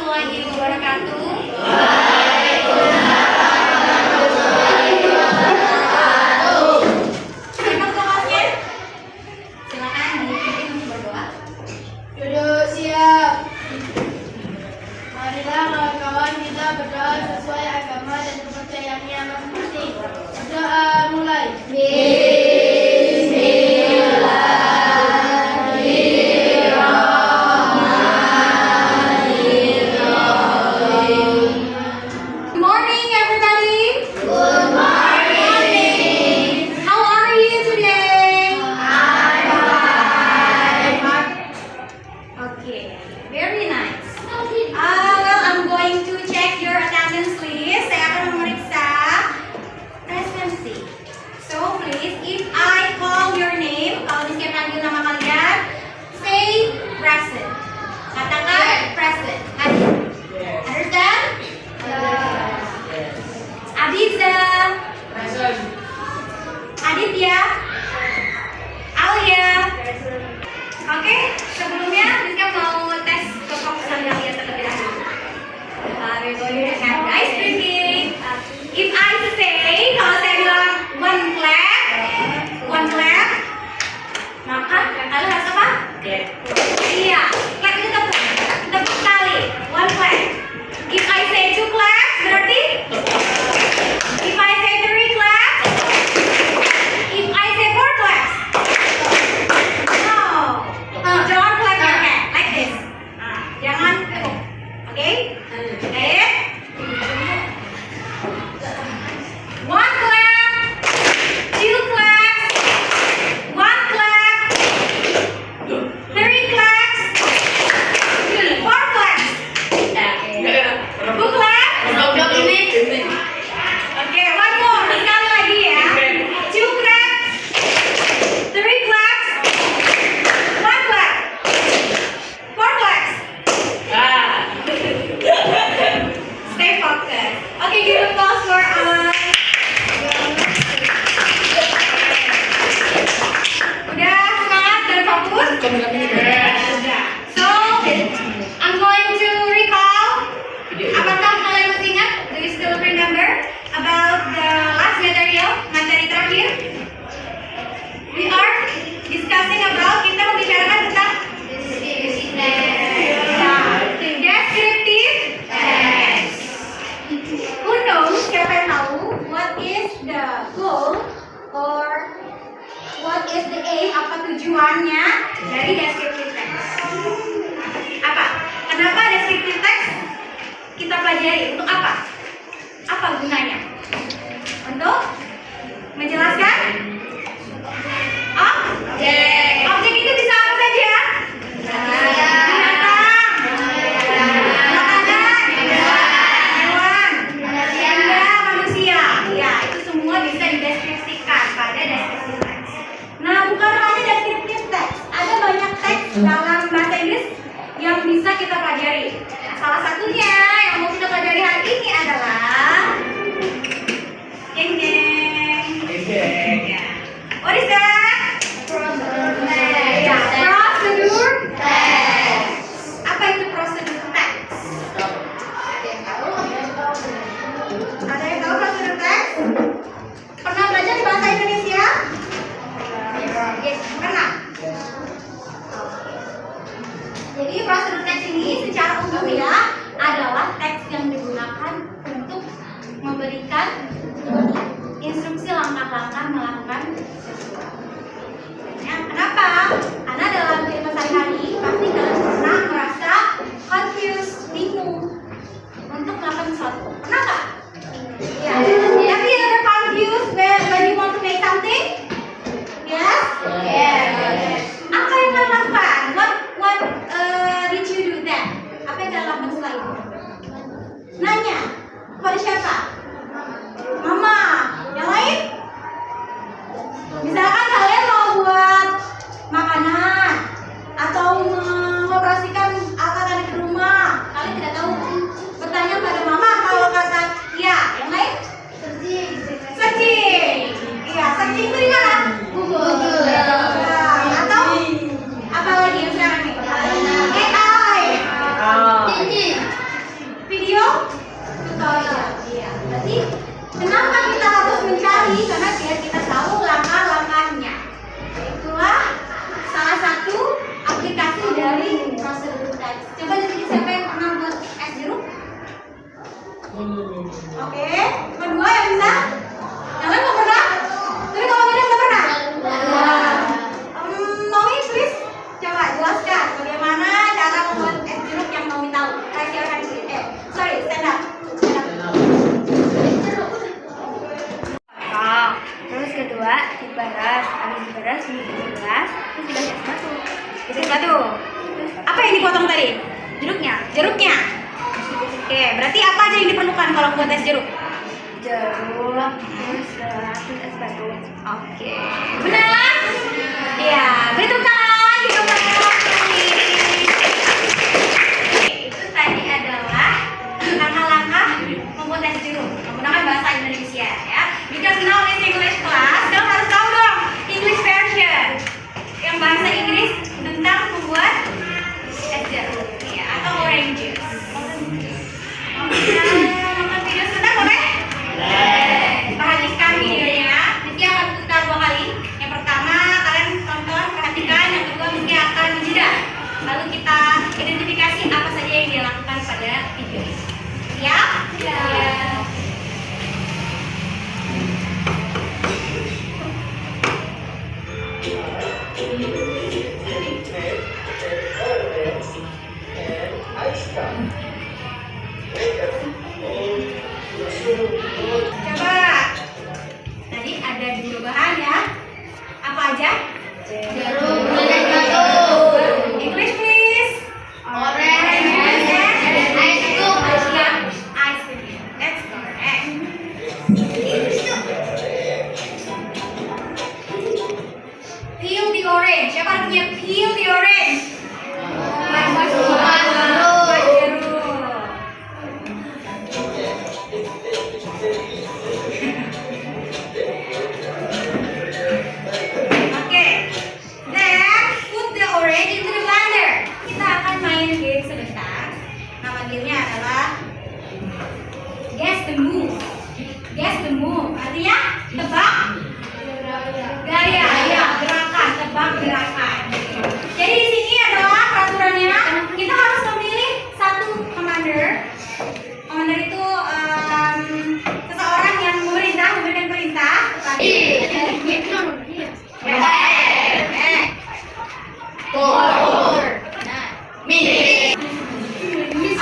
warahmatullahi wabarakatuh. Siapa kelasnya? Silakan dipimpin untuk berdoa. Duduk siap. Marilah kawan-kawan kita berdoa sesuai agama dan kepercayaannya masing-masing. Doa mulai. Good morning, everybody. Good morning. How are you today? Okay, very nice. Well, I'm going to check your attendance list. Saya akan memeriksa presensi. So, please, if I call your name, kalau saya panggil nama kalian, say present. Katakan present. Understand? Adiza, Aditya, Alia. Oke, sebelumnya Rizka mau tes kefokusan kalian terlebih dahulu. We're going to have ice drinking. If I say, kalau saya bilang one clap, maka kalian harus apa? Iya, clap itu tepuk kali, one clap. If I say two clap, berarti if I say three clap, if I say four claps. No, don't clap your hand like this. Jangan tepuk, oke? One clap, two claps, one clap, three claps, four claps, two claps. Oke, one more, sekali lagi ya. Two claps, three claps, one clap, four claps. Stay focused. Okay, give applause for us. Udah semangat dan fokus? Udah. So, I'm going to recall. Apakah kalian masih ingat? Do you still remember about the last materi terakhir? We are discussing about, kita membicarakan tentang descriptive text. Who knows? Siapa yang tahu what is the goal or what is the aim, apa tujuannya dari descriptive text? Apa? Kenapa descriptive text kita pelajari? Untuk apa? Apa gunanya? Untuk menjelaskan objek itu bisa apa saja? Binatang, makanan, hewan, benda, manusia. Ya, itu semua bisa dideskripsikan pada descriptive text. Nah, bukan hanya descriptive text, ada banyak teks dalam bahasa Inggris yang bisa kita pelajari. Nah, salah satunya yang mau kita pelajari hari ini adalah geng geng. Ya. What is that? Ya, procedure text. Apa itu procedure text? Ada yang tahu procedure text? Pernah belajar di bahasa Indonesia? Yes, pernah. Jadi procedure text ini secara umum ya adalah teks yang digunakan untuk memberikan instruksi langkah-langkah melakukan sesuatu. Ya, kenapa? Karena dalam kehidupan sehari-hari pasti kalian pernah merasa confused, bingung untuk melakukan sesuatu. Pernah nggak? Ya. Have you ever confused when you want to make something? Yes? Yes. Apa yang kalian lakukan? What did you do then? Apa yang kalian lakukan setelah itu? Nanya kepada siapa? Mama. Yang lain? Misalkan kalian mau buat makanan Coba tunjukin siapa yang pernah buat es jeruk. Oke, cuma 2 yang bisa. Yang lain nggak pernah. Tapi kalau Mida nggak pernah. Nomi, please coba jelaskan bagaimana cara membuat es jeruk yang Nomi tahu. Silakan di sini. Sorry, stand up. Terus kedua diperas, habis diperas diberas, terus dikasih es batu. Es batu. Apa yang dipotong tadi? Jeruknya, Jeruknya. Oke, berarti apa aja yang diperlukan kalau buat es jeruk? jeruk, terus es batu. Oke, benar? Iya, beri tepuk tangan, beri tepuk tangan. Oke, itu tadi adalah langkah-langkah membuat es jeruk menggunakan bahasa Indonesia ya. Because now is English class, kalian harus tahu dong English version yang bahasa Inggris tentang membuat es jeruk ya, atau orange juice. Nonton video sebentar boleh? Perhatikan videonya. Nanti akan putar 2 kali. Yang pertama kalian tonton, perhatikan. Yang kedua mungkin akan jeda. Lalu kita identifikasi apa saja yang dilakukan pada video ini. Siap? Ya. Coba. Tadi ada 2 bahan ya. Apa aja? Jeruk dan es batu. English please. Orange juice and ice cream. Ice cream. That's correct. Peel the orange. Siapa artinya peel the orange? Jeruk. Oke. Then put the orange into the blender. Kita akan main game sebentar. Nama gamenya adalah Guess the Move. Guess the Move. Artinya tebak gaya, ya, gerakan, tebak gerakan. Jadi di sini adalah peraturannya. Kita harus memilih satu commander. Commander itu seseorang yang memberikan perintah kepada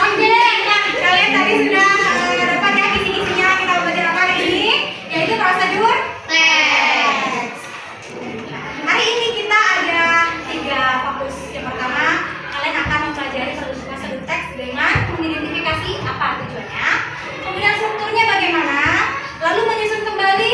Oke, nah kalian tadi sudah dapat ya kisi-kisinya kita belajar apa hari ini, yaitu prosedur teks. Hari ini kita ada 3 fokus. Yang pertama, kalian akan mempelajari prosedur teks dengan mengidentifikasi apa tujuannya, kemudian strukturnya bagaimana, lalu menyusun kembali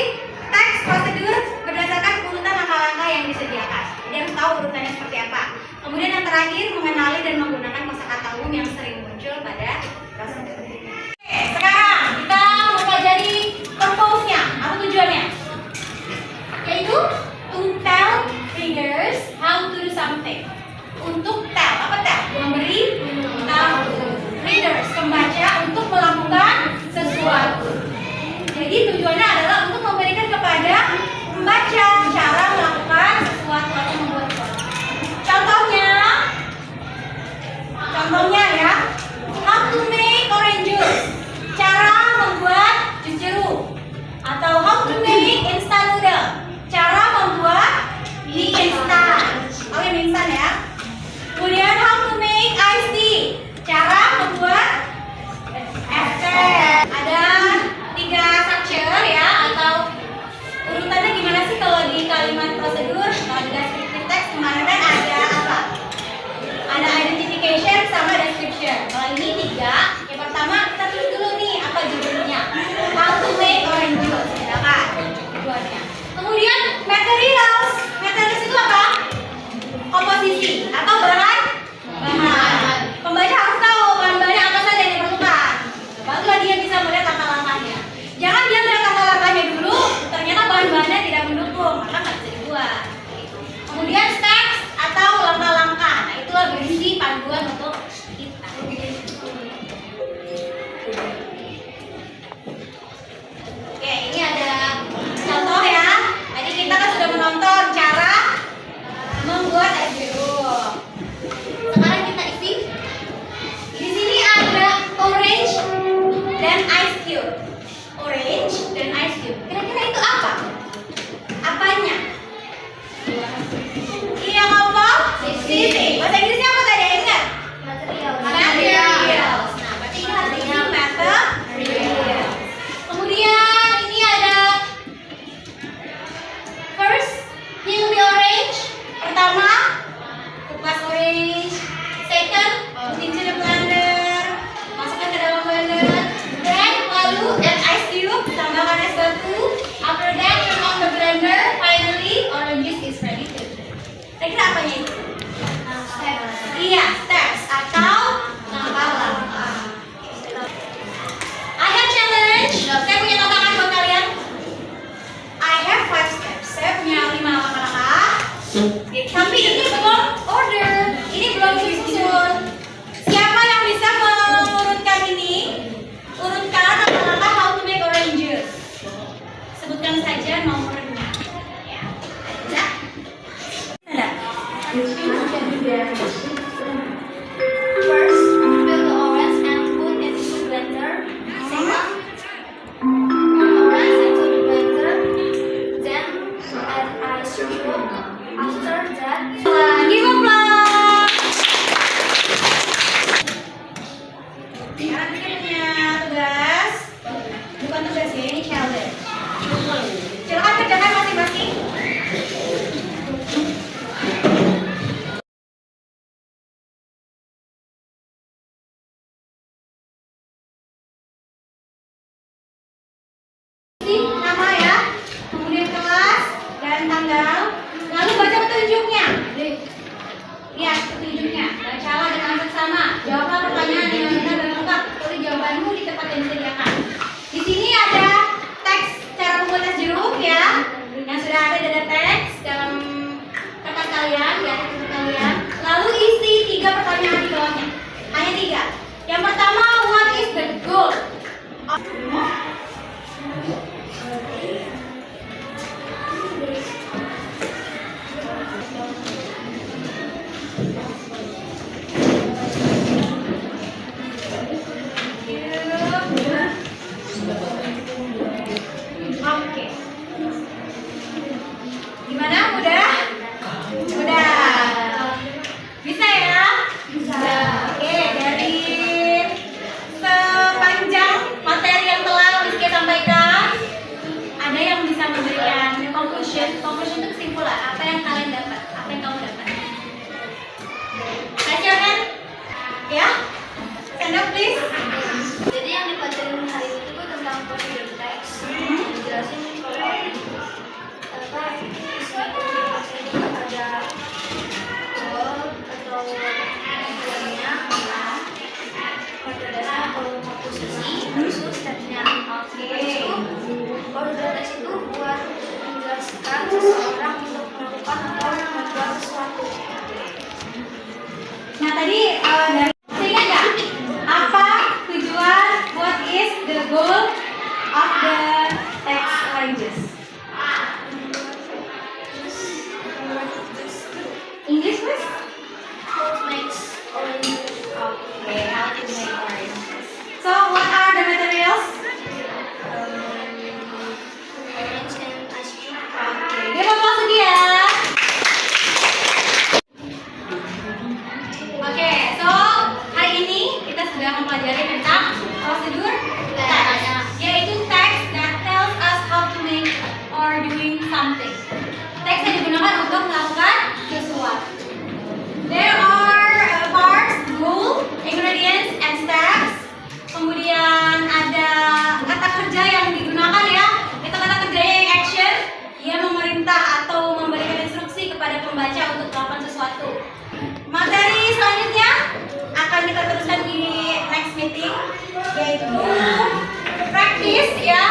teks prosedur berdasarkan urutan langkah-langkah yang disediakan. Jadi harus tahu urutannya seperti apa. Kemudian yang terakhir, mengenali dan menggunakan kosakata umum yang sering muncul pada prosedur. Oke, sekarang kita mempelajari purpose-nya atau tujuannya, yaitu to tell readers how to do something. Untuk tell, apa tell? Memberi tahu readers, pembaca, untuk melakukan sesuatu. Jadi tujuannya adalah untuk memberikan kepada pembaca cara melakukan sesuatu atau membuat sesuatu. Contohnya ya, how to make orange juice, cara membuat jus jeruk, atau how to make instant noodle, cara membuat mie instan. Oke, mie instan ya. Kemudian how to make iced tea, cara membuat es teh. Ada 3 structure ya, atau urutannya gimana sih kalau di kalimat prosedur? Kalau di descriptive text kemarin kan ada apa? Ada identification sama descriptive tugasnya ini challenge. Silakan kerjakan masing-masing. Nama ya, kemudian kelas dan tanggal, lalu baca petunjuknya. Lihat petunjuknya, bacalah dengan seksama. Jawablah pertanyaan yang benar dan lengkap. Tulis jawabanmu di tempat yang disediakan. Di sini ada teks cara membuat tes jeruk ya, yang sudah ada teks dalam kertas kalian, di atas kertas kalian. Lalu isi 3 pertanyaan di bawahnya, hanya 3. Yang pertama, what is the goal? Oke. Gimana? Udah? Udah. Bisa ya? Bisa. Oke, dari sepanjang materi yang telah Rizky sampaikan, ada yang bisa memberikan conclusion. Conclusion itu kesimpulan apa yang kalian dapat, apa yang kamu dapat. Silakan. Ya? Stand up please. Jadi yang dipelajarin hari ini tuh tentang prosedur teks. Jelasin kalau apa isi komunikasi itu ada goal atau tujuannya, pada dasarnya kalau komposisi, terus stepnya. Oke. Prosedur teks itu buat menjelaskan seseorang untuk melakukan atau membuat sesuatu. Nah tadi dari ingat nggak apa tujuan, what is the goal of the text languages? English please. Okay, how to make oranges. So what are the materials? Okay, give applause to dia. Oke, so hari ini kita sudah mempelajari tentang prosedur teks, yaitu teks that tells us how to make or doing something. Teks yang digunakan untuk melakukan sesuatu. There are parts, rule, ingredients, and steps. Kemudian ada kata kerja yang digunakan ya. Itu kata kerja yang action. Ia memerintah atau memberikan instruksi kepada pembaca untuk melakukan sesuatu. Materi selanjutnya akan kita teruskan di next meeting, yaitu practice ya.